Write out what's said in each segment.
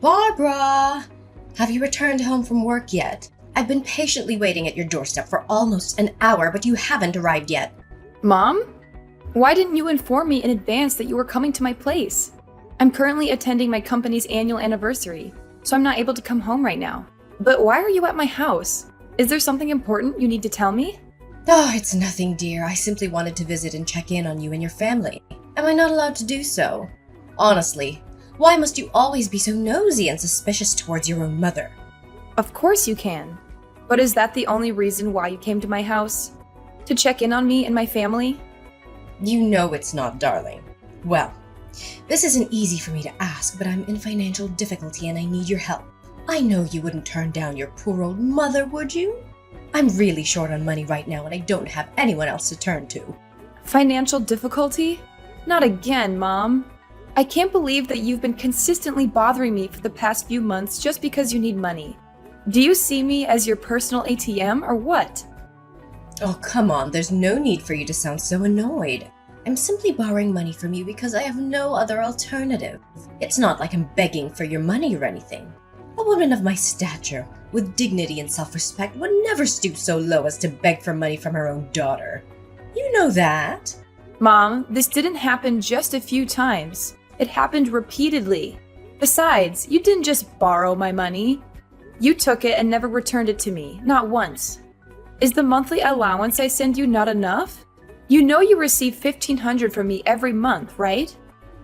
Barbara! Have you returned home from work yet? I've been patiently waiting at your doorstep for almost an hour, but you haven't arrived yet. Mom? Why didn't you inform me in advance that you were coming to my place? I'm currently attending my company's annual anniversary, so I'm not able to come home right now. But why are you at my house? Is there something important you need to tell me? Oh, it's nothing, dear. I simply wanted to visit and check in on you and your family. Am I not allowed to do so? Honestly, why must you always be so nosy and suspicious towards your own mother? Of course you can. But is that the only reason why you came to my house? To check in on me and my family? You know it's not, darling. Well, this isn't easy for me to ask, but I'm in financial difficulty and I need your help. I know you wouldn't turn down your poor old mother, would you? I'm really short on money right now and I don't have anyone else to turn to. Financial difficulty? Not again, Mom. I can't believe that you've been consistently bothering me for the past few months just because you need money. Do you see me as your personal ATM or what? Oh, come on, there's no need for you to sound so annoyed. I'm simply borrowing money from you because I have no other alternative. It's not like I'm begging for your money or anything. A woman of my stature, with dignity and self-respect, would never stoop so low as to beg for money from her own daughter. You know that. Mom, this didn't happen just a few times. It happened repeatedly. Besides, you didn't just borrow my money. You took it and never returned it to me, not once. Is the monthly allowance I send you not enough? You know you receive $1,500 from me every month, right?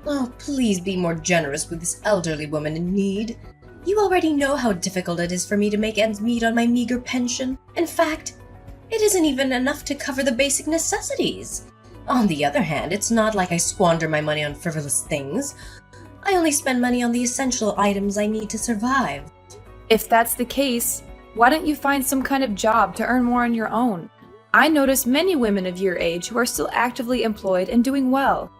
Oh, please be more generous with this elderly woman in need. You already know how difficult it is for me to make ends meet on my meager pension. In fact, it isn't even enough to cover the basic necessities. On the other hand, it's not like I squander my money on frivolous things. I only spend money on the essential items I need to survive. If that's the case, why don't you find some kind of job to earn more on your own? I notice many women of your age who are still actively employed and doing well.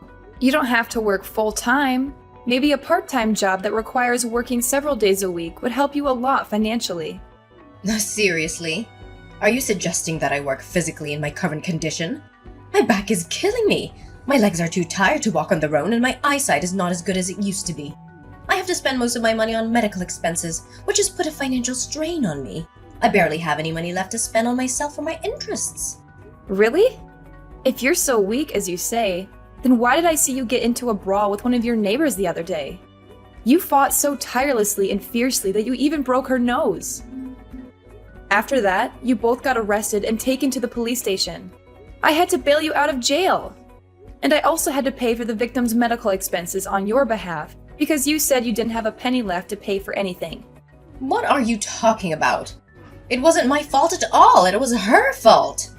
You don't have to work full-time. Maybe a part-time job that requires working several days a week would help you a lot financially. Seriously? Are you suggesting that I work physically in my current condition? My back is killing me. My legs are too tired to walk on their own and my eyesight is not as good as it used to be. I have to spend most of my money on medical expenses, which has put a financial strain on me. I barely have any money left to spend on myself or my interests. Really? If you're so weak as you say, then why did I see you get into a brawl with one of your neighbors the other day? You fought so tirelessly and fiercely that you even broke her nose. After that, you both got arrested and taken to the police station. I had to bail you out of jail. And I also had to pay for the victim's medical expenses on your behalf because you said you didn't have a penny left to pay for anything. What are you talking about? It wasn't my fault at all, it was her fault.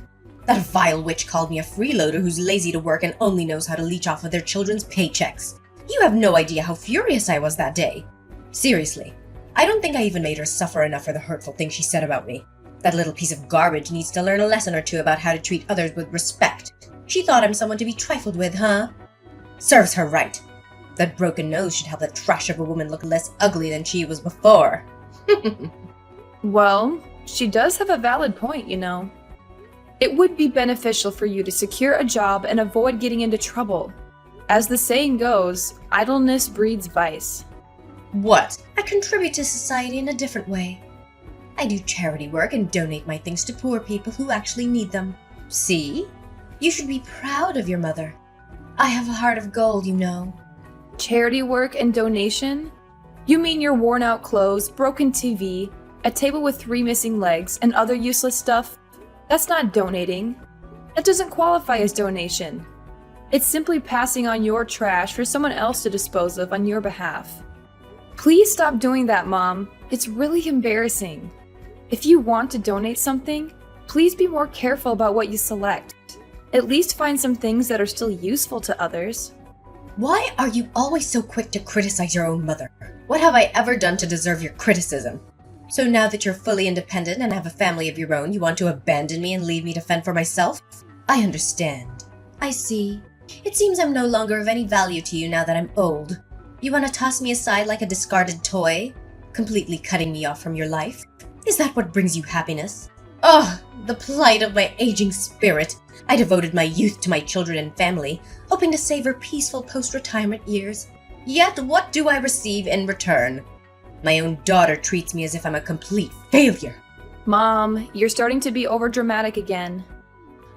That vile witch called me a freeloader who's lazy to work and only knows how to leech off of their children's paychecks. You have no idea how furious I was that day. Seriously, I don't think I even made her suffer enough for the hurtful things she said about me. That little piece of garbage needs to learn a lesson or two about how to treat others with respect. She thought I'm someone to be trifled with, huh? Serves her right. That broken nose should help that trash of a woman look less ugly than she was before. Well, she does have a valid point, you know. It would be beneficial for you to secure a job and avoid getting into trouble. As the saying goes, idleness breeds vice. What? I contribute to society in a different way. I do charity work and donate my things to poor people who actually need them. See? You should be proud of your mother. I have a heart of gold, you know. Charity work and donation? You mean your worn-out clothes, broken TV, a table with 3 missing legs, and other useless stuff? That's not donating. That doesn't qualify as donation. It's simply passing on your trash for someone else to dispose of on your behalf. Please stop doing that, Mom. It's really embarrassing. If you want to donate something, please be more careful about what you select. At least find some things that are still useful to others. Why are you always so quick to criticize your own mother? What have I ever done to deserve your criticism? So now that you're fully independent and have a family of your own, you want to abandon me and leave me to fend for myself? I understand. I see. It seems I'm no longer of any value to you now that I'm old. You want to toss me aside like a discarded toy? Completely cutting me off from your life? Is that what brings you happiness? Oh, the plight of my aging spirit. I devoted my youth to my children and family, hoping to savor peaceful post-retirement years. Yet what do I receive in return? My own daughter treats me as if I'm a complete failure. Mom, you're starting to be overdramatic again.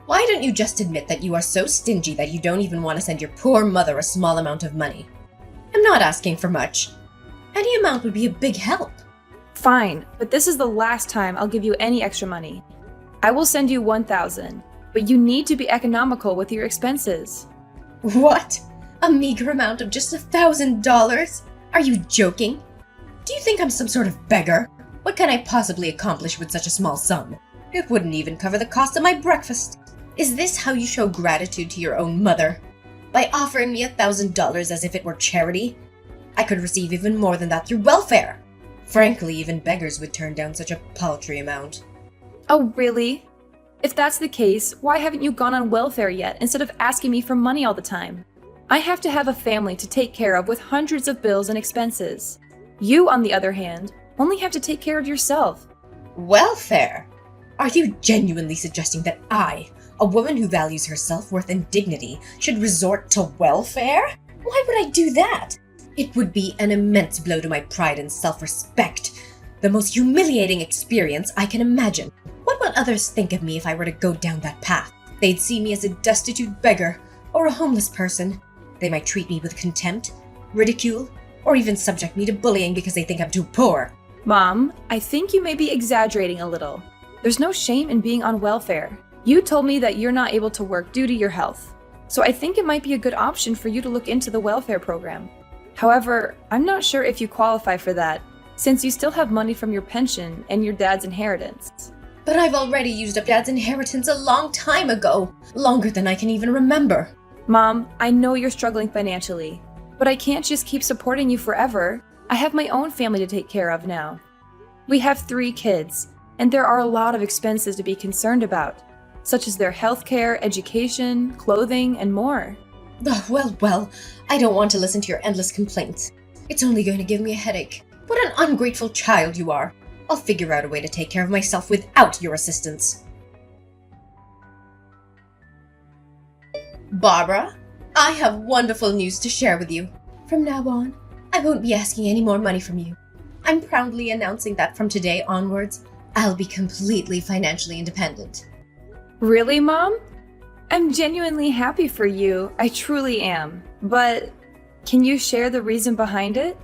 Why don't you just admit that you are so stingy that you don't even want to send your poor mother a small amount of money? I'm not asking for much. Any amount would be a big help. Fine, but this is the last time I'll give you any extra money. I will send you 1,000, but you need to be economical with your expenses. What? A meager amount of just $1,000? Are you joking? Do you think I'm some sort of beggar? What can I possibly accomplish with such a small sum? It wouldn't even cover the cost of my breakfast. Is this how you show gratitude to your own mother? By offering me $1,000 as if it were charity? I could receive even more than that through welfare. Frankly, even beggars would turn down such a paltry amount. Oh, really? If that's the case, why haven't you gone on welfare yet instead of asking me for money all the time? I have to have a family to take care of with hundreds of bills and expenses. You, on the other hand, only have to take care of yourself. Welfare? Are you genuinely suggesting that I, a woman who values her self-worth and dignity, should resort to welfare? Why would I do that? It would be an immense blow to my pride and self-respect. The most humiliating experience I can imagine. What would others think of me if I were to go down that path? They'd see me as a destitute beggar or a homeless person. They might treat me with contempt, ridicule, or even subject me to bullying because they think I'm too poor. Mom, I think you may be exaggerating a little. There's no shame in being on welfare. You told me that you're not able to work due to your health, so I think it might be a good option for you to look into the welfare program. However, I'm not sure if you qualify for that, since you still have money from your pension and your dad's inheritance. But I've already used up Dad's inheritance a long time ago, longer than I can even remember. Mom, I know you're struggling financially, but I can't just keep supporting you forever. I have my own family to take care of now. We have 3 kids, and there are a lot of expenses to be concerned about, such as their healthcare, education, clothing, and more. Well, I don't want to listen to your endless complaints. It's only going to give me a headache. What an ungrateful child you are. I'll figure out a way to take care of myself without your assistance. Barbara, I have wonderful news to share with you. From now on, I won't be asking any more money from you. I'm proudly announcing that from today onwards, I'll be completely financially independent. Really, Mom? I'm genuinely happy for you. I truly am. But can you share the reason behind it?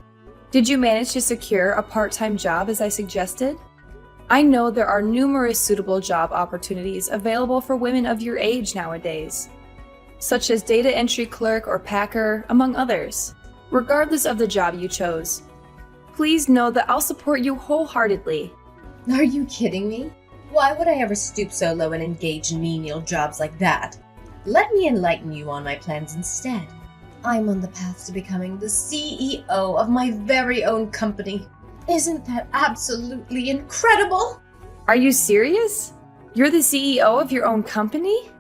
Did you manage to secure a part-time job as I suggested? I know there are numerous suitable job opportunities available for women of your age nowadays, such as data entry clerk or packer, among others. Regardless of the job you chose, please know that I'll support you wholeheartedly. Are you kidding me? Why would I ever stoop so low and engage in menial jobs like that? Let me enlighten you on my plans instead. I'm on the path to becoming the CEO of my very own company. Isn't that absolutely incredible? Are you serious? You're the CEO of your own company?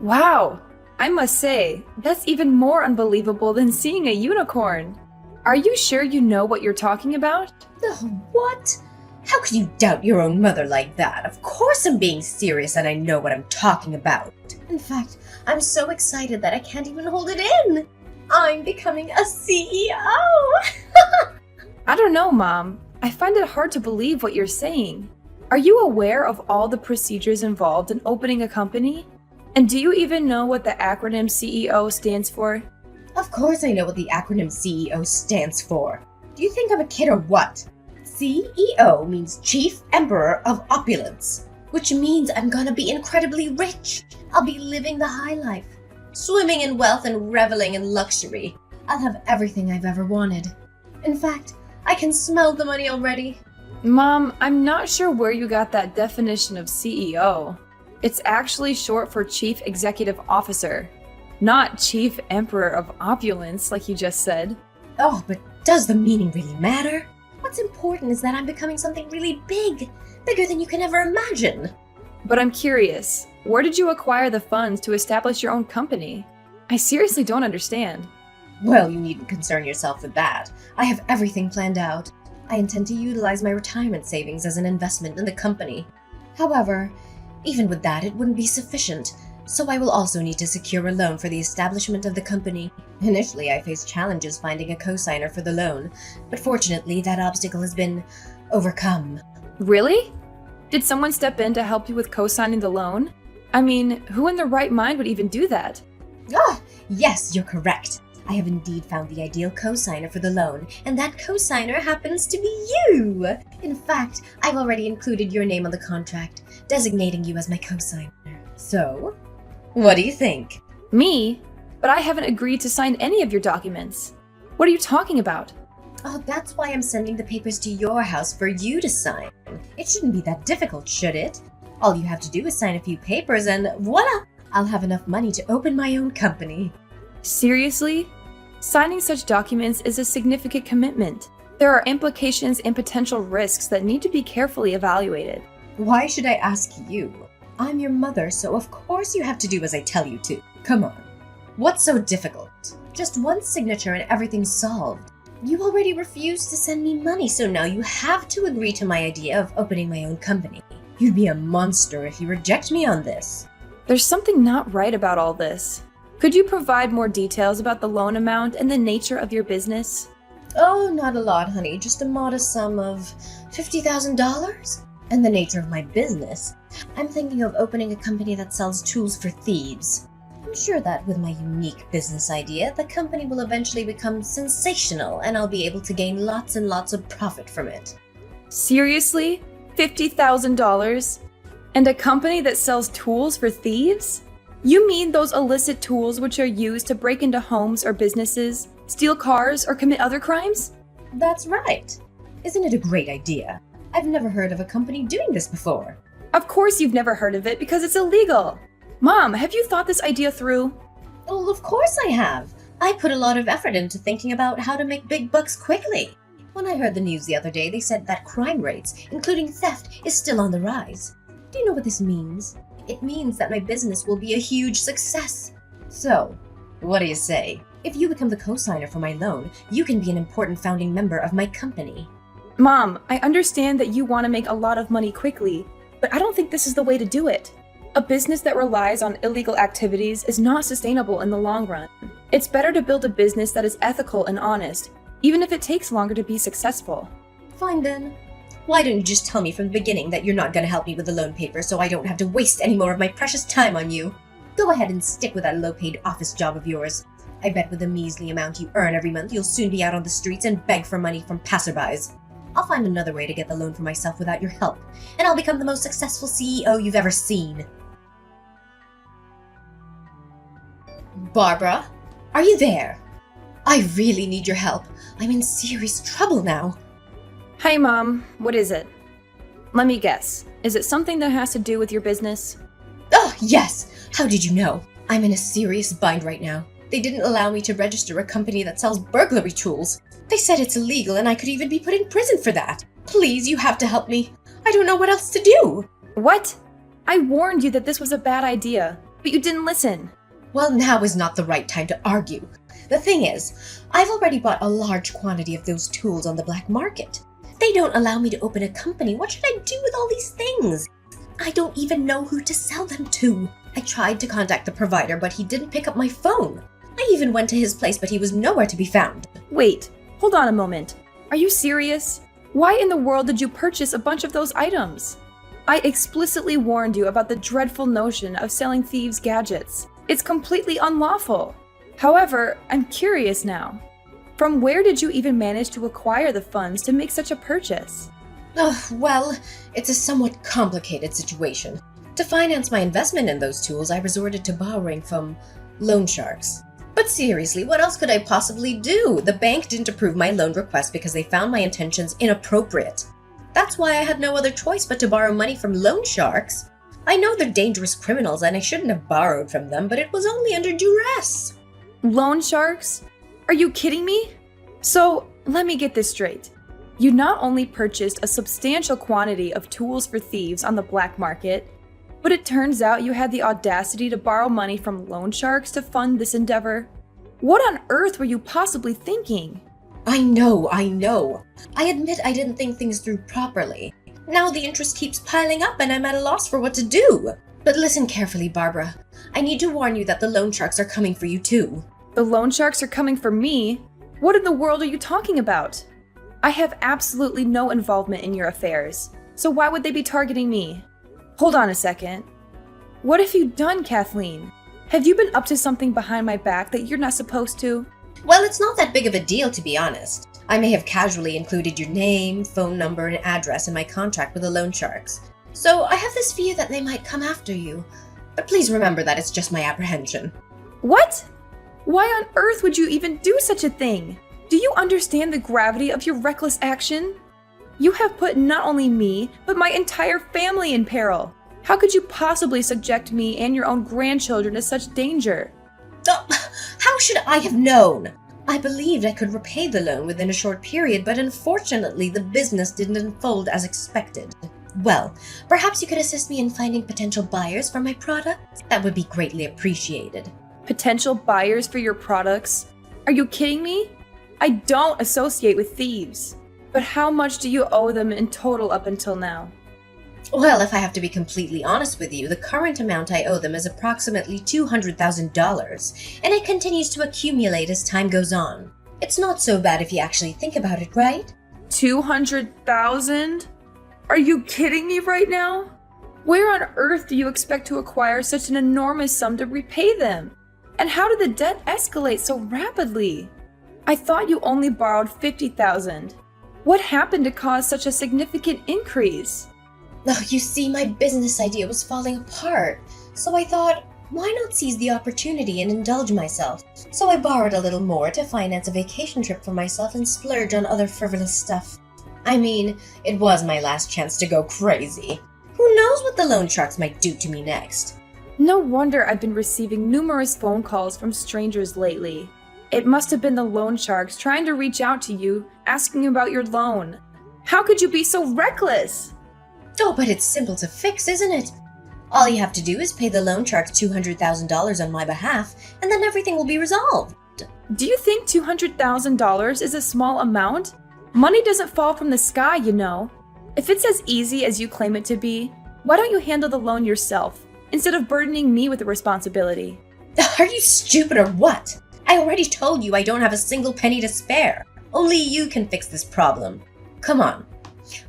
Wow! I must say, that's even more unbelievable than seeing a unicorn. Are you sure you know what you're talking about? What? How could you doubt your own mother like that? Of course I'm being serious and I know what I'm talking about. In fact, I'm so excited that I can't even hold it in. I'm becoming a CEO! I don't know, Mom. I find it hard to believe what you're saying. Are you aware of all the procedures involved in opening a company? And do you even know what the acronym CEO stands for? Of course I know what the acronym CEO stands for. Do you think I'm a kid or what? CEO means Chief Emperor of Opulence, which means I'm gonna be incredibly rich. I'll be living the high life, swimming in wealth and reveling in luxury. I'll have everything I've ever wanted. In fact, I can smell the money already. Mom, I'm not sure where you got that definition of CEO. It's actually short for Chief Executive Officer, not Chief Emperor of Opulence, like you just said. Oh, but does the meaning really matter? What's important is that I'm becoming something really big, bigger than you can ever imagine. But I'm curious, where did you acquire the funds to establish your own company? I seriously don't understand. Well, you needn't concern yourself with that. I have everything planned out. I intend to utilize my retirement savings as an investment in the company. However, even with that, it wouldn't be sufficient. So I will also need to secure a loan for the establishment of the company. Initially, I faced challenges finding a co-signer for the loan, but fortunately that obstacle has been overcome. Really? Did someone step in to help you with co-signing the loan? I mean, who in their right mind would even do that? Ah, yes, you're correct. I have indeed found the ideal co-signer for the loan, and that co-signer happens to be you! In fact, I've already included your name on the contract, designating you as my co-signer. So, what do you think? Me? But I haven't agreed to sign any of your documents. What are you talking about? Oh, that's why I'm sending the papers to your house for you to sign. It shouldn't be that difficult, should it? All you have to do is sign a few papers and voila! I'll have enough money to open my own company. Seriously? Signing such documents is a significant commitment. There are implications and potential risks that need to be carefully evaluated. Why should I ask you? I'm your mother, so of course you have to do as I tell you to. Come on. What's so difficult? Just one signature and everything's solved. You already refused to send me money, so now you have to agree to my idea of opening my own company. You'd be a monster if you reject me on this. There's something not right about all this. Could you provide more details about the loan amount and the nature of your business? Oh, not a lot, honey. Just a modest sum of $50,000. And the nature of my business. I'm thinking of opening a company that sells tools for thieves. I'm sure that with my unique business idea, the company will eventually become sensational and I'll be able to gain lots and lots of profit from it. Seriously? $50,000? And a company that sells tools for thieves? You mean those illicit tools which are used to break into homes or businesses, steal cars, or commit other crimes? That's right. Isn't it a great idea? I've never heard of a company doing this before. Of course you've never heard of it because it's illegal. Mom, have you thought this idea through? Well, of course I have. I put a lot of effort into thinking about how to make big bucks quickly. When I heard the news the other day, they said that crime rates, including theft, is still on the rise. Do you know what this means? It means that my business will be a huge success. So, what do you say? If you become the co-signer for my loan, you can be an important founding member of my company. Mom, I understand that you want to make a lot of money quickly, but I don't think this is the way to do it. A business that relies on illegal activities is not sustainable in the long run. It's better to build a business that is ethical and honest, even if it takes longer to be successful. Fine then. Why don't you just tell me from the beginning that you're not going to help me with the loan paper so I don't have to waste any more of my precious time on you? Go ahead and stick with that low-paid office job of yours. I bet with the measly amount you earn every month, you'll soon be out on the streets and beg for money from passerbys. I'll find another way to get the loan for myself without your help, and I'll become the most successful CEO you've ever seen. Barbara, are you there? I really need your help. I'm in serious trouble now. Hi, Mom. What is it? Let me guess. Is it something that has to do with your business? Oh, yes! How did you know? I'm in a serious bind right now. They didn't allow me to register a company that sells burglary tools. They said it's illegal and I could even be put in prison for that. Please, you have to help me. I don't know what else to do. What? I warned you that this was a bad idea, but you didn't listen. Well, now is not the right time to argue. The thing is, I've already bought a large quantity of those tools on the black market. They don't allow me to open a company. What should I do with all these things? I don't even know who to sell them to. I tried to contact the provider, but he didn't pick up my phone. I even went to his place, but he was nowhere to be found. Wait, hold on a moment. Are you serious? Why in the world did you purchase a bunch of those items? I explicitly warned you about the dreadful notion of selling thieves' gadgets. It's completely unlawful. However, I'm curious now. From where did you even manage to acquire the funds to make such a purchase? Well, it's a somewhat complicated situation. To finance my investment in those tools, I resorted to borrowing from loan sharks. But seriously, what else could I possibly do? The bank didn't approve my loan request because they found my intentions inappropriate. That's why I had no other choice but to borrow money from loan sharks. I know they're dangerous criminals and I shouldn't have borrowed from them, but it was only under duress. Loan sharks? Are you kidding me? So, let me get this straight. You not only purchased a substantial quantity of tools for thieves on the black market, but it turns out you had the audacity to borrow money from loan sharks to fund this endeavor. What on earth were you possibly thinking? I know. I admit I didn't think things through properly. Now the interest keeps piling up and I'm at a loss for what to do. But listen carefully, Barbara. I need to warn you that the loan sharks are coming for you too. The loan sharks are coming for me? What in the world are you talking about? I have absolutely no involvement in your affairs, so why would they be targeting me? Hold on a second. What have you done, Kathleen? Have you been up to something behind my back that you're not supposed to? Well, it's not that big of a deal, to be honest. I may have casually included your name, phone number, and address in my contract with the loan sharks. So I have this fear that they might come after you. But please remember that it's just my apprehension. What? Why on earth would you even do such a thing? Do you understand the gravity of your reckless action? You have put not only me, but my entire family in peril. How could you possibly subject me and your own grandchildren to such danger? Oh, how should I have known? I believed I could repay the loan within a short period, but unfortunately the business didn't unfold as expected. Well, perhaps you could assist me in finding potential buyers for my products? That would be greatly appreciated. Potential buyers for your products? Are you kidding me? I don't associate with thieves. But how much do you owe them in total up until now? Well, if I have to be completely honest with you, the current amount I owe them is approximately $200,000, and it continues to accumulate as time goes on. It's not so bad if you actually think about it, right? 200,000? Are you kidding me right now? Where on earth do you expect to acquire such an enormous sum to repay them? And how did the debt escalate so rapidly? I thought you only borrowed 50,000. What happened to cause such a significant increase? Oh, you see, my business idea was falling apart, so I thought, why not seize the opportunity and indulge myself? So I borrowed a little more to finance a vacation trip for myself and splurge on other frivolous stuff. I mean, it was my last chance to go crazy. Who knows what the loan sharks might do to me next? No wonder I've been receiving numerous phone calls from strangers lately. It must have been the loan sharks trying to reach out to you, asking about your loan. How could you be so reckless? Oh, but it's simple to fix, isn't it? All you have to do is pay the loan sharks $200,000 on my behalf, and then everything will be resolved. Do you think $200,000 is a small amount? Money doesn't fall from the sky, you know. If it's as easy as you claim it to be, why don't you handle the loan yourself, instead of burdening me with the responsibility? Are you stupid or what? I already told you I don't have a single penny to spare. Only you can fix this problem. Come on.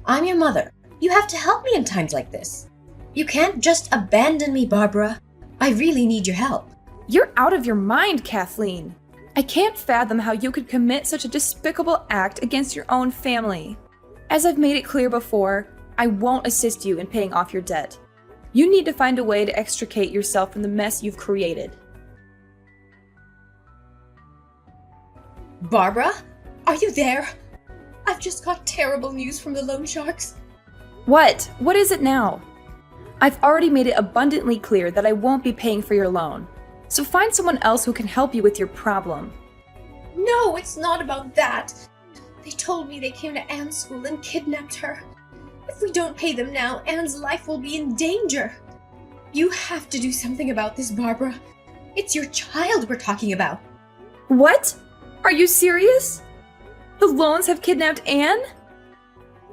I'm your mother. You have to help me in times like this. You can't just abandon me, Barbara. I really need your help. You're out of your mind, Kathleen. I can't fathom how you could commit such a despicable act against your own family. As I've made it clear before, I won't assist you in paying off your debt. You need to find a way to extricate yourself from the mess you've created. Barbara? Are you there? I've just got terrible news from the loan sharks. What? What is it now? I've already made it abundantly clear that I won't be paying for your loan. So find someone else who can help you with your problem. No, it's not about that. They told me they came to Anne's school and kidnapped her. If we don't pay them now, Anne's life will be in danger. You have to do something about this, Barbara. It's your child we're talking about. What? Are you serious? The loans have kidnapped Anne?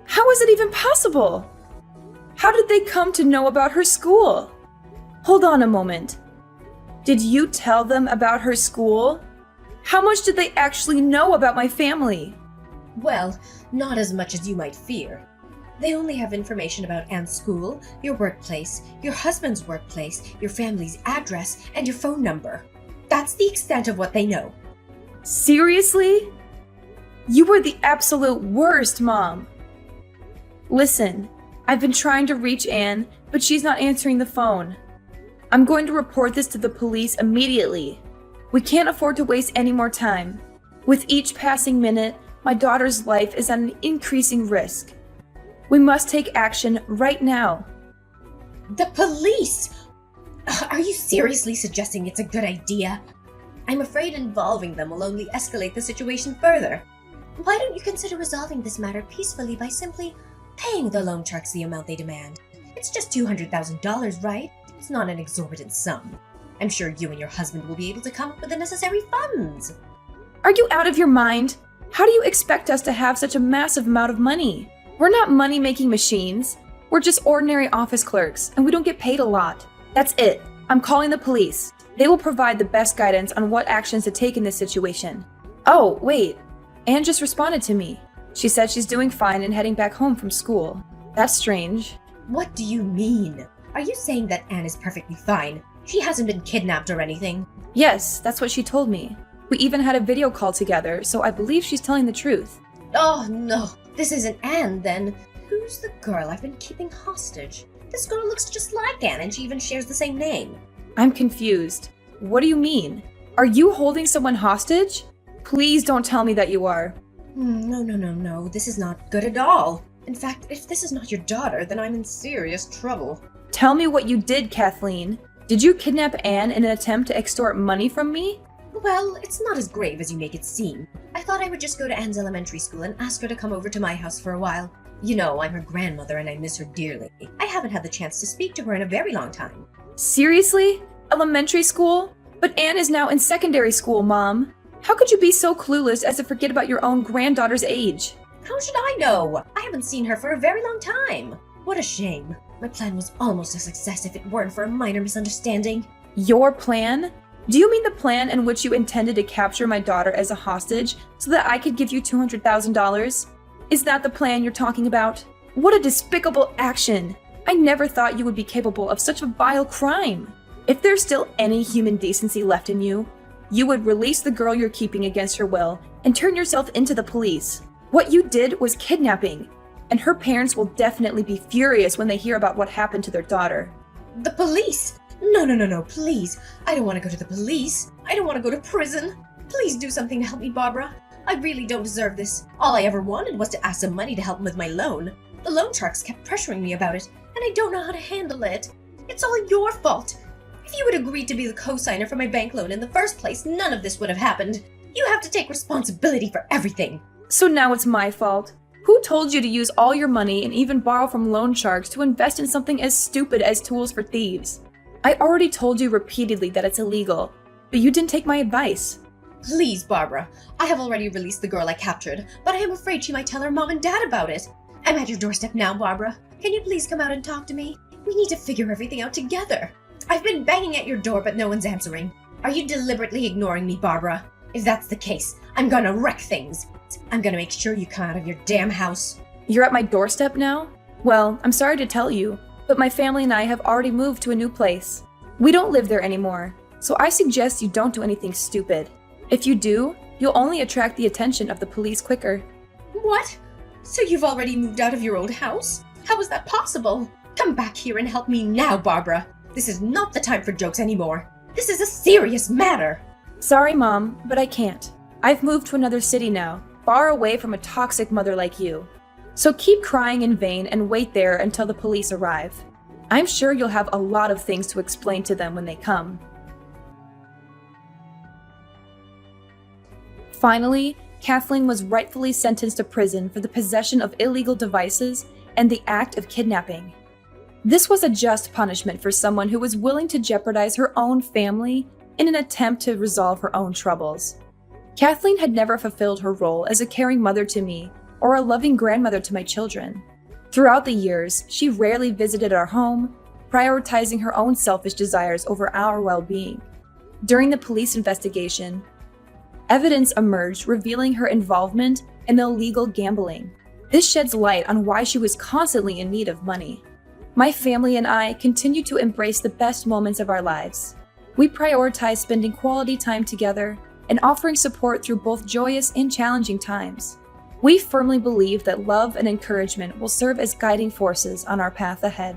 How is it even possible? How did they come to know about her school? Hold on a moment. Did you tell them about her school? How much did they actually know about my family? Well, not as much as you might fear. They only have information about Anne's school, your workplace, your husband's workplace, your family's address, and your phone number. That's the extent of what they know. Seriously? You were the absolute worst, Mom. Listen, I've been trying to reach Anne, but she's not answering the phone. I'm going to report this to the police immediately. We can't afford to waste any more time. With each passing minute, my daughter's life is at an increasing risk. We must take action right now. The police! Are you seriously suggesting it's a good idea? I'm afraid involving them will only escalate the situation further. Why don't you consider resolving this matter peacefully by simply paying the loan sharks the amount they demand? It's just $200,000, right? It's not an exorbitant sum. I'm sure you and your husband will be able to come up with the necessary funds. Are you out of your mind? How do you expect us to have such a massive amount of money? We're not money-making machines. We're just ordinary office clerks, and we don't get paid a lot. That's it. I'm calling the police. They will provide the best guidance on what actions to take in this situation. Oh, wait. Anne just responded to me. She said she's doing fine and heading back home from school. That's strange. What do you mean? Are you saying that Anne is perfectly fine? She hasn't been kidnapped or anything? Yes, that's what she told me. We even had a video call together, so I believe she's telling the truth. Oh no, this isn't Anne then. Who's the girl I've been keeping hostage? This girl looks just like Anne and she even shares the same name. I'm confused. What do you mean? Are you holding someone hostage? Please don't tell me that you are. No. This is not good at all. In fact, if this is not your daughter, then I'm in serious trouble. Tell me what you did, Kathleen. Did you kidnap Anne in an attempt to extort money from me? Well, it's not as grave as you make it seem. I thought I would just go to Anne's elementary school and ask her to come over to my house for a while. You know, I'm her grandmother and I miss her dearly. I haven't had the chance to speak to her in a very long time. Seriously? Elementary school? But Anne is now in secondary school, Mom. How could you be so clueless as to forget about your own granddaughter's age? How should I know? I haven't seen her for a very long time. What a shame. My plan was almost a success if it weren't for a minor misunderstanding. Your plan? Do you mean the plan in which you intended to capture my daughter as a hostage so that I could give you $200,000? Is that the plan you're talking about? What a despicable action! I never thought you would be capable of such a vile crime. If there's still any human decency left in you, you would release the girl you're keeping against her will and turn yourself into the police. What you did was kidnapping, and her parents will definitely be furious when they hear about what happened to their daughter. The police? No, please. I don't want to go to the police. I don't want to go to prison. Please do something to help me, Barbara. I really don't deserve this. All I ever wanted was to ask some money to help with my loan. The loan sharks kept pressuring me about it, and I don't know how to handle it. It's all your fault. If you had agreed to be the co-signer for my bank loan in the first place, none of this would have happened. You have to take responsibility for everything. So now it's my fault. Who told you to use all your money and even borrow from loan sharks to invest in something as stupid as tools for thieves? I already told you repeatedly that it's illegal, but you didn't take my advice. Please, Barbara. I have already released the girl I captured, but I am afraid she might tell her mom and dad about it. I'm at your doorstep now, Barbara. Can you please come out and talk to me? We need to figure everything out together. I've been banging at your door, but no one's answering. Are you deliberately ignoring me, Barbara? If that's the case, I'm gonna wreck things. I'm gonna make sure you come out of your damn house. You're at my doorstep now? Well, I'm sorry to tell you, but my family and I have already moved to a new place. We don't live there anymore, so I suggest you don't do anything stupid. If you do, you'll only attract the attention of the police quicker. What? So you've already moved out of your old house? How is that possible? Come back here and help me now, Barbara. This is not the time for jokes anymore. This is a serious matter. Sorry, Mom, but I can't. I've moved to another city now, far away from a toxic mother like you. So keep crying in vain and wait there until the police arrive. I'm sure you'll have a lot of things to explain to them when they come. Finally, Kathleen was rightfully sentenced to prison for the possession of illegal devices and the act of kidnapping. This was a just punishment for someone who was willing to jeopardize her own family in an attempt to resolve her own troubles. Kathleen had never fulfilled her role as a caring mother to me or a loving grandmother to my children. Throughout the years, she rarely visited our home, prioritizing her own selfish desires over our well-being. During the police investigation, evidence emerged revealing her involvement in illegal gambling. This sheds light on why she was constantly in need of money. My family and I continue to embrace the best moments of our lives. We prioritize spending quality time together and offering support through both joyous and challenging times. We firmly believe that love and encouragement will serve as guiding forces on our path ahead.